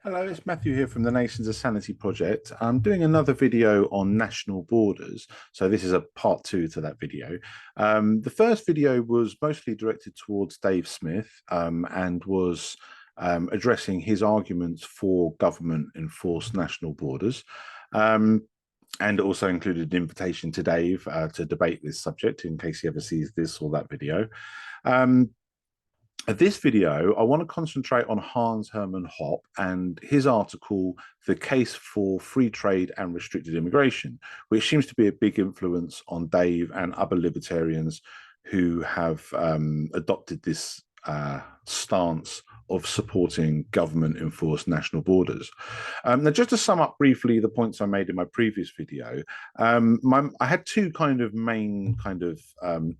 Hello, it's Matthew here from the Nations of Sanity Project. I'm doing another video on national borders. So this is a part two to that video. The first video was mostly directed towards Dave Smith and was addressing his arguments for government enforced national borders. Um, and also included an invitation to Dave to debate this subject in case he ever sees this or that video. Um, this video, I want to concentrate on Hans-Hermann Hoppe and his article, The Case for Free Trade and Restricted Immigration, which seems to be a big influence on Dave and other libertarians who have adopted this stance of supporting government-enforced national borders. Now, just to sum up briefly the points I made in my previous video, I had two main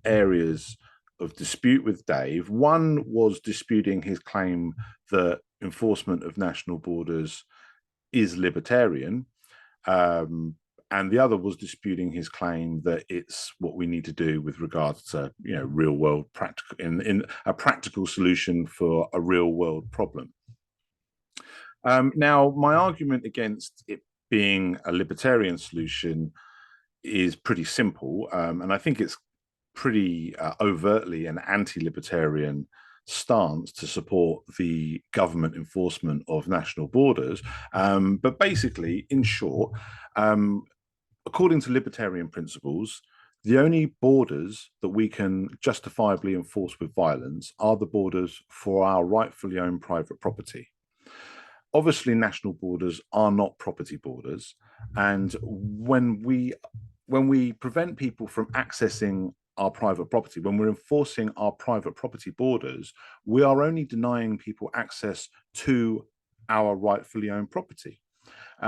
areas of dispute with Dave. One was disputing his claim that enforcement of national borders is libertarian, and the other was disputing his claim that it's what we need to do with regards to real world practical in a practical solution for a real world problem. Now, my argument against it being a libertarian solution is pretty simple, and I think it's pretty overtly an anti-libertarian stance to support the government enforcement of national borders. But basically, in short, according to libertarian principles, the only borders that we can justifiably enforce with violence are the borders for our rightfully owned private property. Obviously, national borders are not property borders, and when we prevent people from accessing our private property, when we're enforcing our private property borders, we are only denying people access to our rightfully owned property,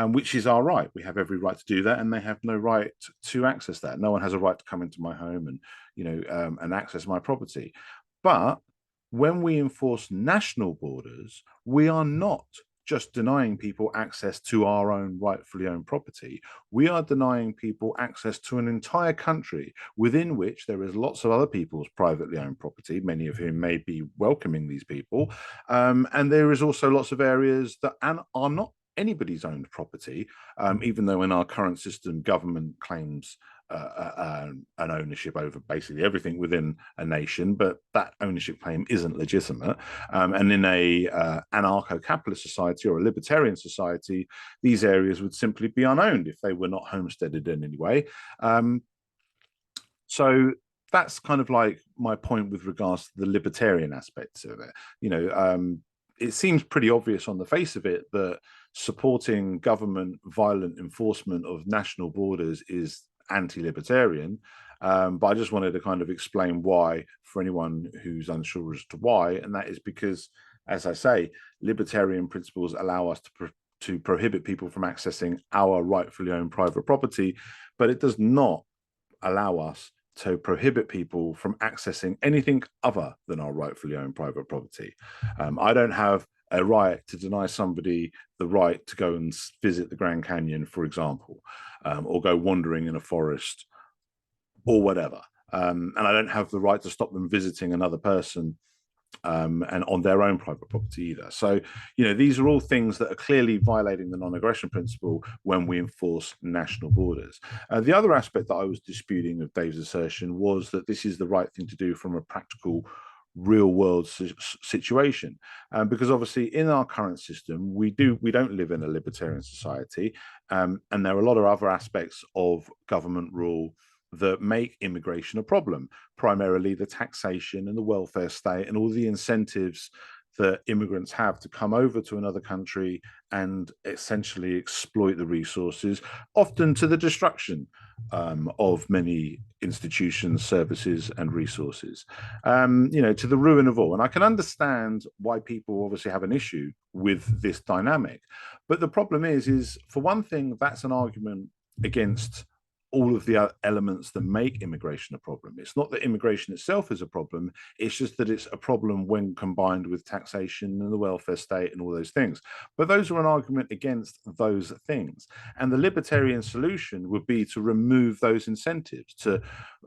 which is our right. We have every right to do that, and they have no right to access that. No one has a right to come into my home and and access my property. But when we enforce national borders, we are not just denying people access to our own rightfully owned property. We are denying people access to an entire country within which there is lots of other people's privately owned property, many of whom may be welcoming these people. And there is also lots of areas that are not anybody's owned property, even though in our current system, government claims an ownership over basically everything within a nation, but that ownership claim isn't legitimate. And in a anarcho-capitalist society or a libertarian society, these areas would simply be unowned if they were not homesteaded in any way. So that's kind of like my point with regards to the libertarian aspects of it. It seems pretty obvious on the face of it that supporting government violent enforcement of national borders is anti-libertarian. But I just wanted to kind of explain why for anyone who's unsure as to why, and that is because, as I say, libertarian principles allow us to prohibit people from accessing our rightfully owned private property, but it does not allow us to prohibit people from accessing anything other than our rightfully owned private property. I don't have a right to deny somebody the right to go and visit the Grand Canyon, for example, or go wandering in a forest or whatever. And I don't have the right to stop them visiting another person and on their own private property either. So, these are all things that are clearly violating the non-aggression principle when we enforce national borders. The other aspect that I was disputing of Dave's assertion was that this is the right thing to do from a practical real world situation, because obviously in our current system we don't live in a libertarian society, and there are a lot of other aspects of government rule that make immigration a problem, primarily the taxation and the welfare state and all the incentives that immigrants have to come over to another country and essentially exploit the resources, often to the destruction of many institutions, services, and resources, to the ruin of all. And I can understand why people obviously have an issue with this dynamic. But the problem is for one thing, that's an argument against all of the elements that make immigration a problem. It's not that immigration itself is a problem, it's just that it's a problem when combined with taxation and the welfare state and all those things. But those are an argument against those things. And the libertarian solution would be to remove those incentives, to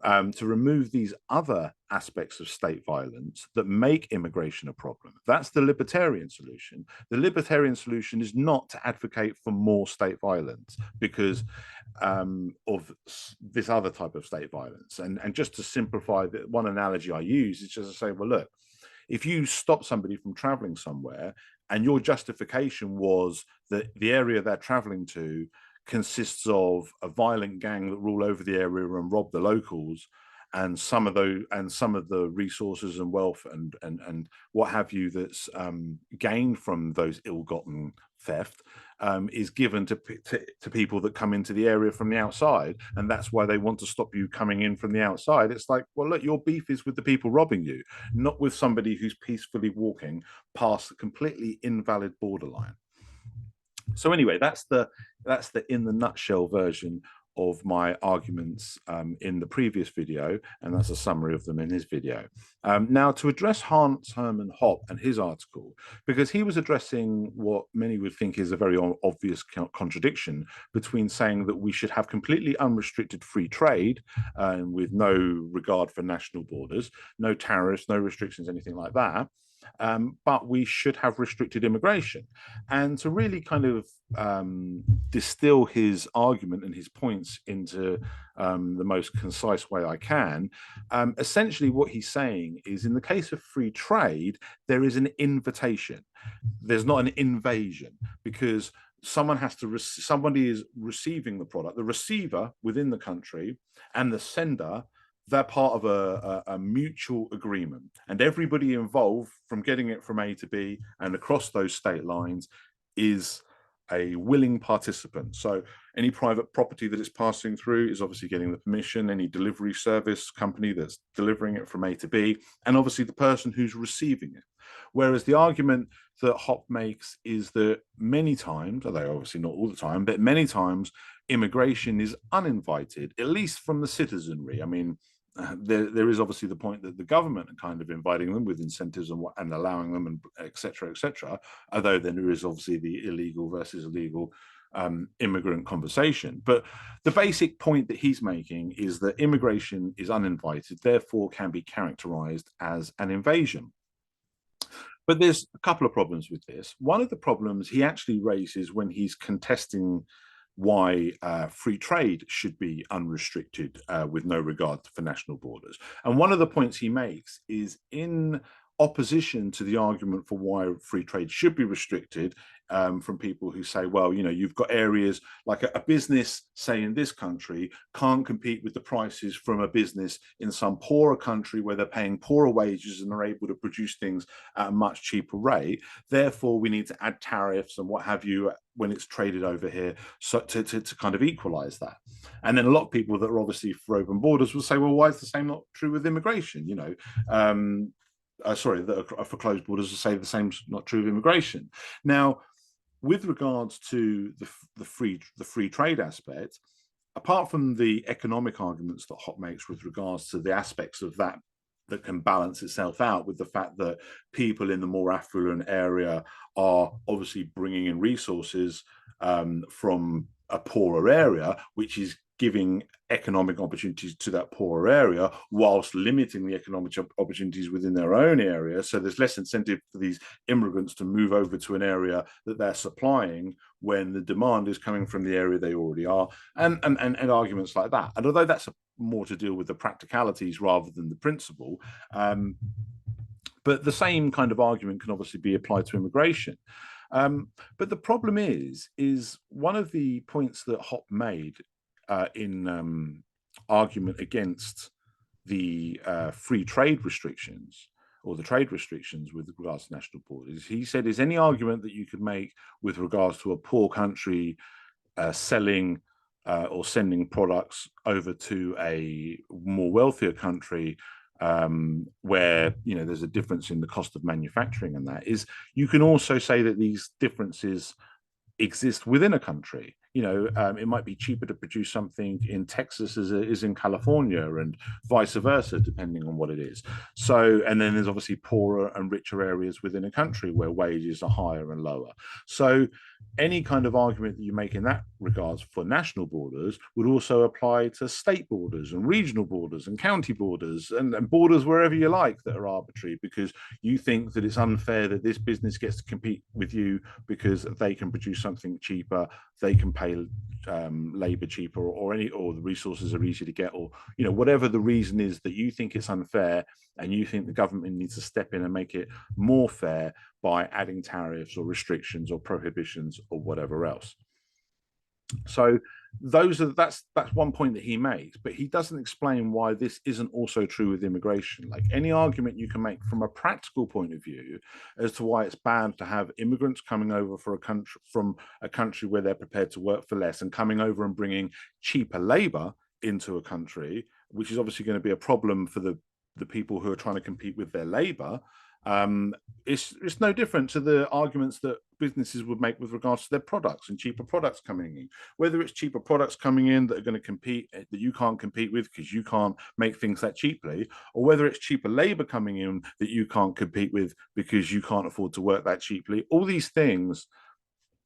to remove these other aspects of state violence that make immigration a problem. That's the libertarian solution. The libertarian solution is not to advocate for more state violence because of this other type of state violence. And just to simplify, one analogy I use is just to say, well, look, if you stop somebody from traveling somewhere and your justification was that the area they're traveling to consists of a violent gang that rule over the area and rob the locals, and some of the resources and wealth and what have you that's gained from those ill-gotten theft is given to people that come into the area from the outside, and that's why they want to stop you coming in from the outside. It's like, well, look, your beef is with the people robbing you, not with somebody who's peacefully walking past a completely invalid borderline. So anyway, that's the in the nutshell version of my arguments in the previous video, and that's a summary of them in his video. Now, to address Hans-Hermann Hoppe and his article, because he was addressing what many would think is a very obvious contradiction between saying that we should have completely unrestricted free trade with no regard for national borders, no tariffs, no restrictions, anything like that, but we should have restricted immigration. And to really kind of distill his argument and his points into the most concise way I can, essentially what he's saying is, in the case of free trade, there is an invitation. There's not an invasion, because somebody is receiving the product, the receiver within the country and the sender, they're part of a mutual agreement, and everybody involved from getting it from A to B and across those state lines is a willing participant. So any private property that it's passing through is obviously getting the permission, any delivery service company that's delivering it from A to B, and obviously the person who's receiving it. Whereas the argument that Hoppe makes is that many times, although obviously not all the time, but many times immigration is uninvited, at least from the citizenry. I mean, there is obviously the point that the government are kind of inviting them with incentives and allowing them, and et cetera, although then there is obviously the illegal versus illegal immigrant conversation. But the basic point that he's making is that immigration is uninvited, therefore can be characterized as an invasion. But there's a couple of problems with this. One of the problems he actually raises when he's contesting why free trade should be unrestricted with no regard for national borders. And one of the points he makes is in opposition to the argument for why free trade should be restricted, from people who say, well, you know, you've got areas like a business, say in this country, can't compete with the prices from a business in some poorer country where they're paying poorer wages and are able to produce things at a much cheaper rate. Therefore, we need to add tariffs and what have you when it's traded over here, so to kind of equalize that. And then a lot of people that are obviously for open borders will say, well, why is the same not true with immigration? You know, sorry, that are for closed borders will say the same's not true of immigration. Now, with regards to the free trade aspect, apart from the economic arguments that Hoppe makes with regards to the aspects of that that can balance itself out with the fact that people in the more affluent area are obviously bringing in resources from a poorer area, which is giving economic opportunities to that poorer area whilst limiting the economic opportunities within their own area. So there's less incentive for these immigrants to move over to an area that they're supplying when the demand is coming from the area they already are, and arguments like that. And although that's more to deal with the practicalities rather than the principle, but the same kind of argument can obviously be applied to immigration. But the problem is one of the points that Hoppe made in argument against the free trade restrictions or the trade restrictions with regards to national borders. He said, is any argument that you could make with regards to a poor country selling or sending products over to a more wealthier country where, you know, there's a difference in the cost of manufacturing, and that is, you can also say that these differences exist within a country. it might be cheaper to produce something in Texas as it is in California, and vice versa, depending on what it is. So, and then there's obviously poorer and richer areas within a country where wages are higher and lower. So, any kind of argument that you make in that regards for national borders would also apply to state borders and regional borders and county borders and borders wherever you like that are arbitrary, because you think that it's unfair that this business gets to compete with you because they can produce something cheaper, they can pay labor cheaper, or the resources are easy to get, or whatever the reason is that you think it's unfair, and you think the government needs to step in and make it more fair by adding tariffs or restrictions or prohibitions or whatever else. So that's one point that he makes, but he doesn't explain why this isn't also true with immigration. Like, any argument you can make from a practical point of view as to why it's bad to have immigrants coming over from a country where they're prepared to work for less, and coming over and bringing cheaper labor into a country, which is obviously going to be a problem for the people who are trying to compete with their labor. It's no different to the arguments that businesses would make with regards to their products and cheaper products coming in. Whether it's cheaper products coming in that are going to compete, that you can't compete with because you can't make things that cheaply, or whether it's cheaper labor coming in that you can't compete with because you can't afford to work that cheaply. All these things,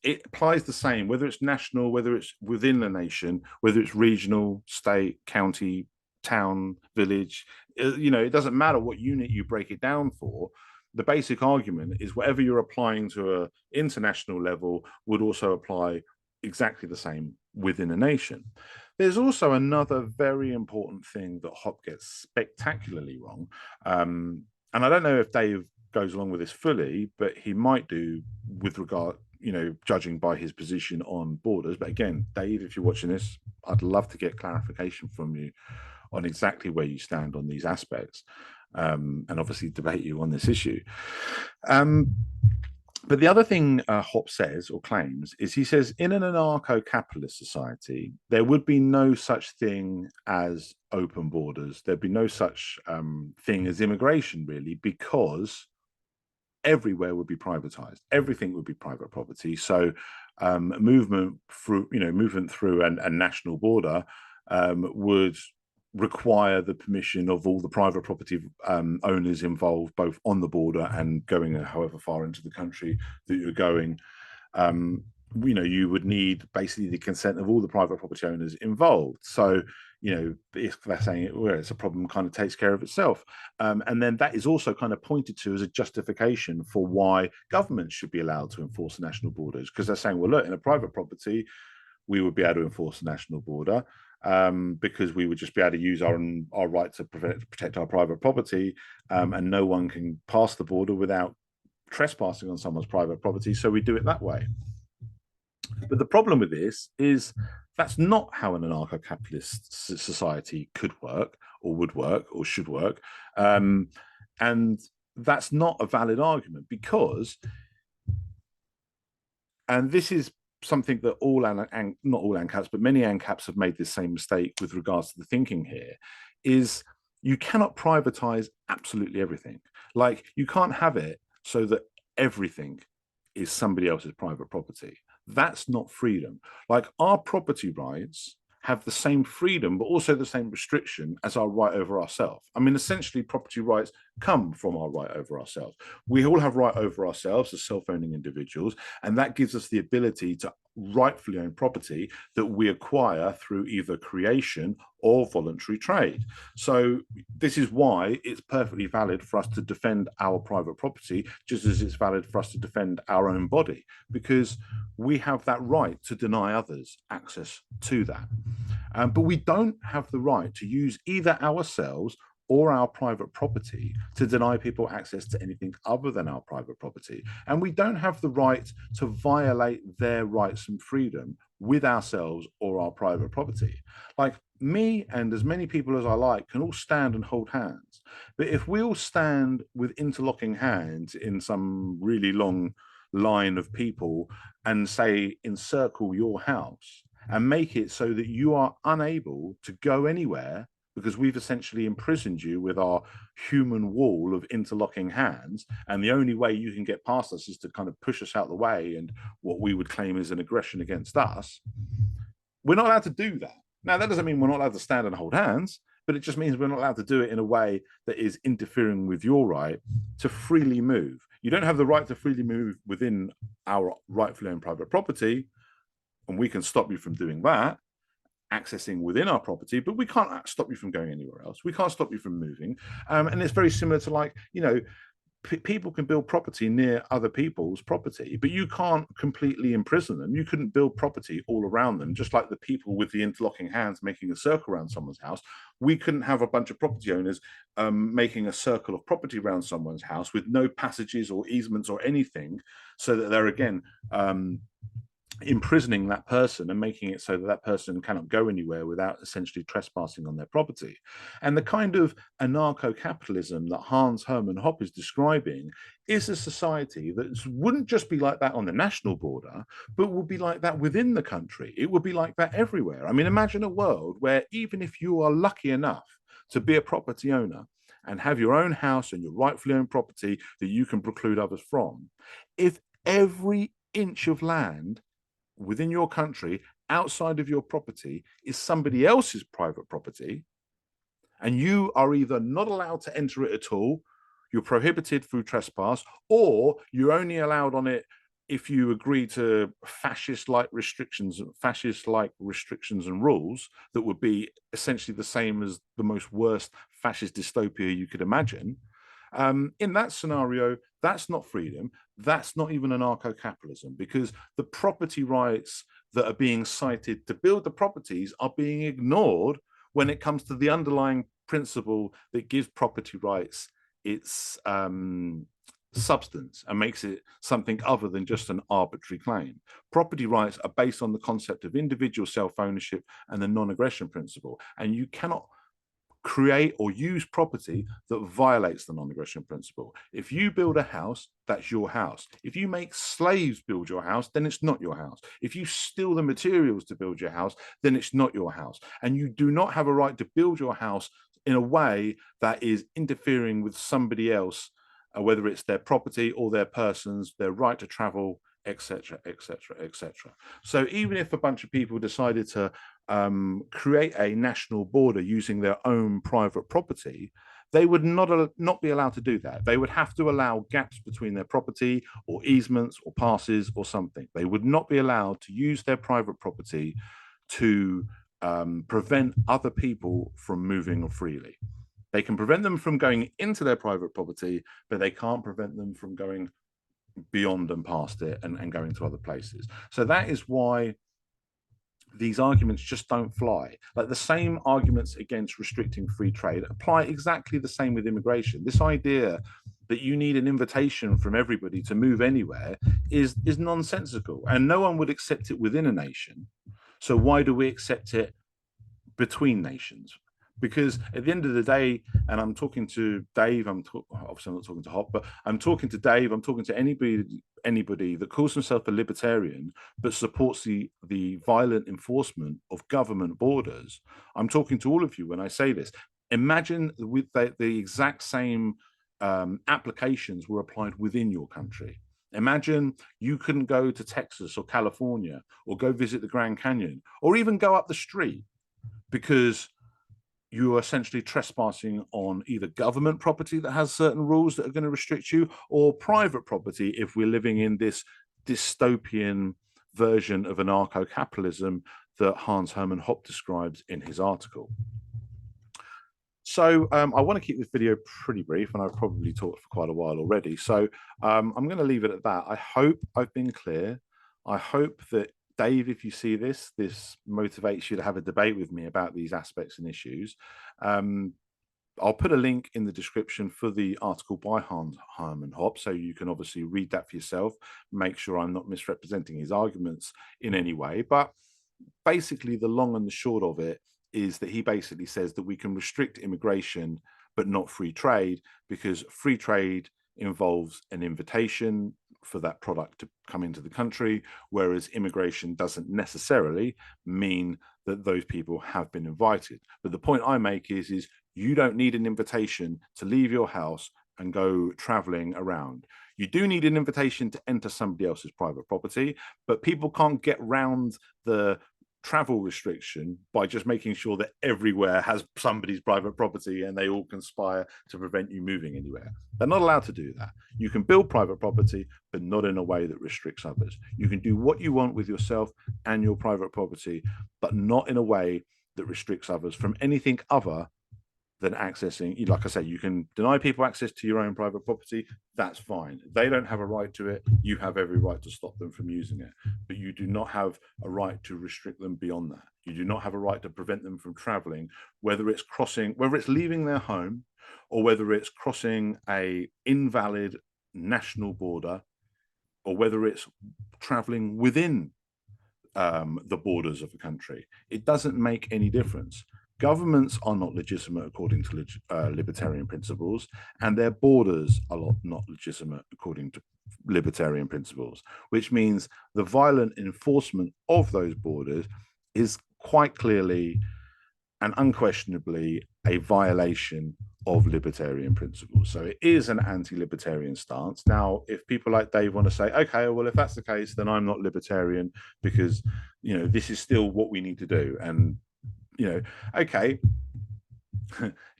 it applies the same, whether it's national, whether it's within the nation, whether it's regional, state, county, town, village. It doesn't matter what unit you break it down for. The basic argument is whatever you're applying to an international level would also apply exactly the same within a nation. There's also another very important thing that Hoppe gets spectacularly wrong. And I don't know if Dave goes along with this fully, but he might do, with regard, judging by his position on borders. But again, Dave, if you're watching this, I'd love to get clarification from you on exactly where you stand on these aspects, and obviously debate you on this issue. But the other thing Hoppe says or claims is, he says, in an anarcho-capitalist society, there would be no such thing as open borders. There'd be no such thing as immigration, really, because everywhere would be privatized. Everything would be private property. So movement through a national border would require the permission of all the private property owners involved, both on the border and going however far into the country that you're going. You would need basically the consent of all the private property owners involved. So, if they're saying it's a problem, kind of takes care of itself. And then that is also kind of pointed to as a justification for why governments should be allowed to enforce national borders, because they're saying, well, look, in a private property, we would be able to enforce the national border, because we would just be able to use our right to protect our private property, and no one can pass the border without trespassing on someone's private property, so we do it that way. But the problem with this is that's not how an anarcho-capitalist society could work, or would work, or should work, and that's not a valid argument, because, and this is something that not all ANCAPs, but many ANCAPs have made this same mistake with regards to the thinking here, is you cannot privatize absolutely everything. Like, you can't have it so that everything is somebody else's private property. That's not freedom. Like, our property rights have the same freedom, but also the same restriction as our right over ourselves. I mean, essentially, property rights come from our right over ourselves. We all have right over ourselves as self-owning individuals, and that gives us the ability to rightfully own property that we acquire through either creation or voluntary trade. So this is why it's perfectly valid for us to defend our private property, just as it's valid for us to defend our own body, because we have that right to deny others access to that. But we don't have the right to use either ourselves or our private property to deny people access to anything other than our private property. And we don't have the right to violate their rights and freedom with ourselves or our private property. Like, me and as many people as I like can all stand and hold hands. But if we all stand with interlocking hands in some really long line of people and say, encircle your house, and make it so that you are unable to go anywhere because we've essentially imprisoned you with our human wall of interlocking hands. And the only way you can get past us is to kind of push us out the way and what we would claim is an aggression against us. We're not allowed to do that. Now, that doesn't mean we're not allowed to stand and hold hands, but it just means we're not allowed to do it in a way that is interfering with your right to freely move. You don't have the right to freely move within our rightfully owned private property, and we can stop you from doing that, accessing within our property, but we can't stop you from going anywhere else. We can't stop you from moving. And it's very similar to, like, you know, people can build property near other people's property, but you can't completely imprison them. You couldn't build property all around them, just like the people with the interlocking hands making a circle around someone's house. We couldn't have a bunch of property owners making a circle of property around someone's house with no passages or easements or anything, so that they're, again, imprisoning that person and making it so that that person cannot go anywhere without essentially trespassing on their property. And the kind of anarcho-capitalism that Hans-Hermann Hoppe is describing is a society that wouldn't just be like that on the national border, but would be like that within the country. It would be like that everywhere. I mean, imagine a world where even if you are lucky enough to be a property owner and have your own house and your rightfully owned property that you can preclude others from, if every inch of land within your country outside of your property is somebody else's private property, and you are either not allowed to enter it at all, you're prohibited through trespass, or you're only allowed on it if you agree to fascist-like restrictions and rules that would be essentially the same as the most worst fascist dystopia you could imagine. In that scenario, that's not freedom. That's not even anarcho-capitalism, because the property rights that are being cited to build the properties are being ignored when it comes to the underlying principle that gives property rights its substance and makes it something other than just an arbitrary claim. Property rights are based on the concept of individual self-ownership and the non-aggression principle, and you cannot create or use property that violates the non-aggression principle. If you build a house, that's your house. If you make slaves build your house, then it's not your house. If you steal the materials to build your house, then it's not your house. And you do not have a right to build your house in a way that is interfering with somebody else, whether it's their property or their persons, their right to travel, etc., etc., etc. So even if a bunch of people decided to create a national border using their own private property, they would not be allowed to do that. They would have to allow gaps between their property or easements or passes or something. They would not be allowed to use their private property to prevent other people from moving freely. They can prevent them from going into their private property, but they can't prevent them from going beyond and past it and going to other places. So that is why these arguments just don't fly. Like, the same arguments against restricting free trade apply exactly the same with immigration. This idea that you need an invitation from everybody to move anywhere is nonsensical, and no one would accept it within a nation. So why do we accept it between nations? Because at the end of the day, and I'm talking to Dave, obviously I'm not talking to Hop, but I'm talking to Dave, I'm talking to anybody that calls himself a libertarian but supports the violent enforcement of government borders. I'm talking to all of you when I say this. Imagine with the exact same applications were applied within your country. Imagine you couldn't go to Texas or California or go visit the Grand Canyon or even go up the street because you are essentially trespassing on either government property that has certain rules that are going to restrict you, or private property if we're living in this dystopian version of anarcho-capitalism that Hans-Hermann Hoppe describes in his article. So I want to keep this video pretty brief, and I've probably talked for quite a while already. So I'm going to leave it at that. I hope I've been clear. I hope that, Dave, if you see this motivates you to have a debate with me about these aspects and issues. I'll put a link in the description for the article by Hans-Hermann Hoppe, so you can obviously read that for yourself, make sure I'm not misrepresenting his arguments in any way. But basically, the long and the short of it is that he basically says that we can restrict immigration but not free trade, because free trade involves an invitation for that product to come into the country, whereas immigration doesn't necessarily mean that those people have been invited. But the point I make is you don't need an invitation to leave your house and go traveling around. You do need an invitation to enter somebody else's private property, but people can't get round the travel restriction by just making sure that everywhere has somebody's private property and they all conspire to prevent you moving anywhere. They're not allowed to do that. You can build private property, but not in a way that restricts others. You can do what you want with yourself and your private property, but not in a way that restricts others from anything other than accessing. Like I say, you can deny people access to your own private property. That's fine. They don't have a right to it. You have every right to stop them from using it, but you do not have a right to restrict them beyond that. You do not have a right to prevent them from traveling, whether it's leaving their home, or whether it's crossing a invalid national border, or whether it's traveling within the borders of the country. It doesn't make any difference. Governments are not legitimate according to libertarian principles, and their borders are not legitimate according to libertarian principles, which means the violent enforcement of those borders is quite clearly and unquestionably a violation of libertarian principles. So it is an anti-libertarian stance. Now, if people like Dave want to say, okay, well, if that's the case, then I'm not libertarian because, this is still what we need to do. And okay,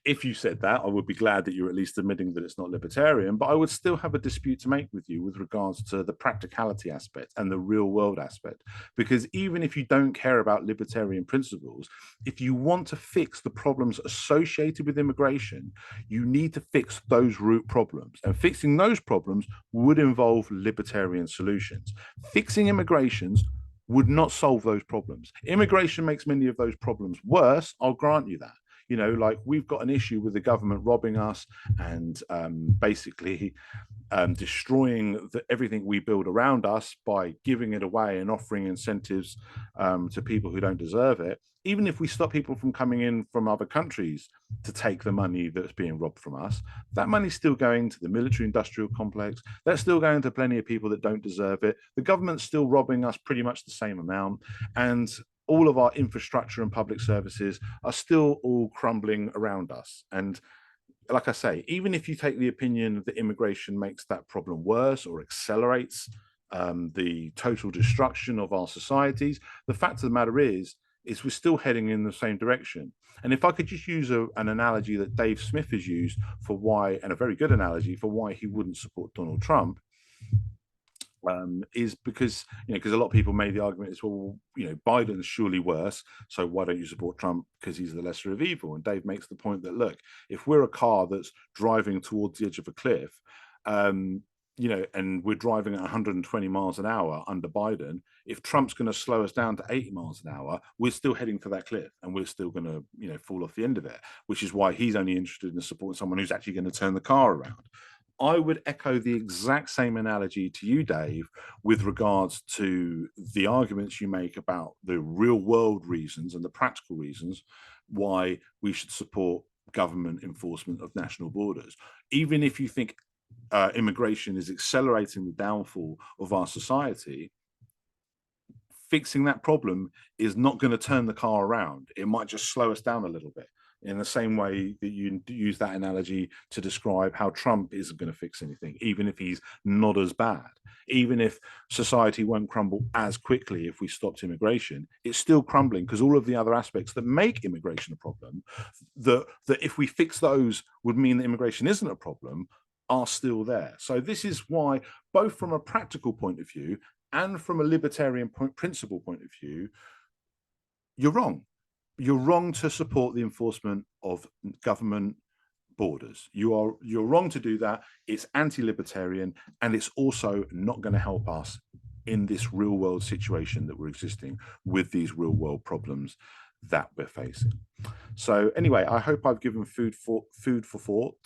if you said that, I would be glad that you're at least admitting that it's not libertarian, but I would still have a dispute to make with you with regards to the practicality aspect and the real world aspect. Because even if you don't care about libertarian principles, if you want to fix the problems associated with immigration, you need to fix those root problems. And fixing those problems would involve libertarian solutions. Fixing immigrations would not solve those problems. Immigration makes many of those problems worse. I'll grant you that. Like we've got an issue with the government robbing us and basically destroying everything we build around us by giving it away and offering incentives to people who don't deserve it. Even if we stop people from coming in from other countries to take the money that's being robbed from us, that money's still going to the military industrial complex. That's still going to plenty of people that don't deserve it. The government's still robbing us pretty much the same amount. And all of our infrastructure and public services are still all crumbling around us. And like I say, even if you take the opinion that immigration makes that problem worse or accelerates the total destruction of our societies, the fact of the matter is we're still heading in the same direction. And if I could just use an analogy that Dave Smith has used for why, and a very good analogy for why he wouldn't support Donald Trump, is because because a lot of people made the argument is, well, Biden's surely worse, so why don't you support Trump because he's the lesser of evil? And Dave makes the point that, look, if we're a car that's driving towards the edge of a cliff, and we're driving at 120 miles an hour under Biden, if Trump's going to slow us down to 80 miles an hour, we're still heading for that cliff and we're still going to fall off the end of it, which is why he's only interested in supporting someone who's actually going to turn the car around. I would echo the exact same analogy to you, Dave, with regards to the arguments you make about the real world reasons and the practical reasons why we should support government enforcement of national borders. Even if you think immigration is accelerating the downfall of our society, fixing that problem is not going to turn the car around. It might just slow us down a little bit, in the same way that you use that analogy to describe how Trump isn't going to fix anything, even if he's not as bad. Even if society won't crumble as quickly if we stopped immigration, it's still crumbling because all of the other aspects that make immigration a problem, that if we fix those would mean that immigration isn't a problem, are still there. So this is why, both from a practical point of view and from a libertarian principle point of view, you're wrong. You're wrong to support the enforcement of government borders. You're wrong to do that. It's anti-libertarian, and it's also not going to help us in this real world situation that we're existing with these real world problems that we're facing. So anyway, I hope I've given food for thought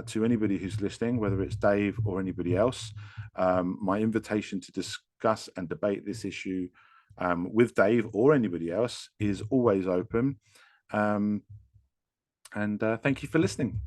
to anybody who's listening, whether it's Dave or anybody else. My invitation to discuss and debate this issue with Dave or anybody else is always open. And thank you for listening.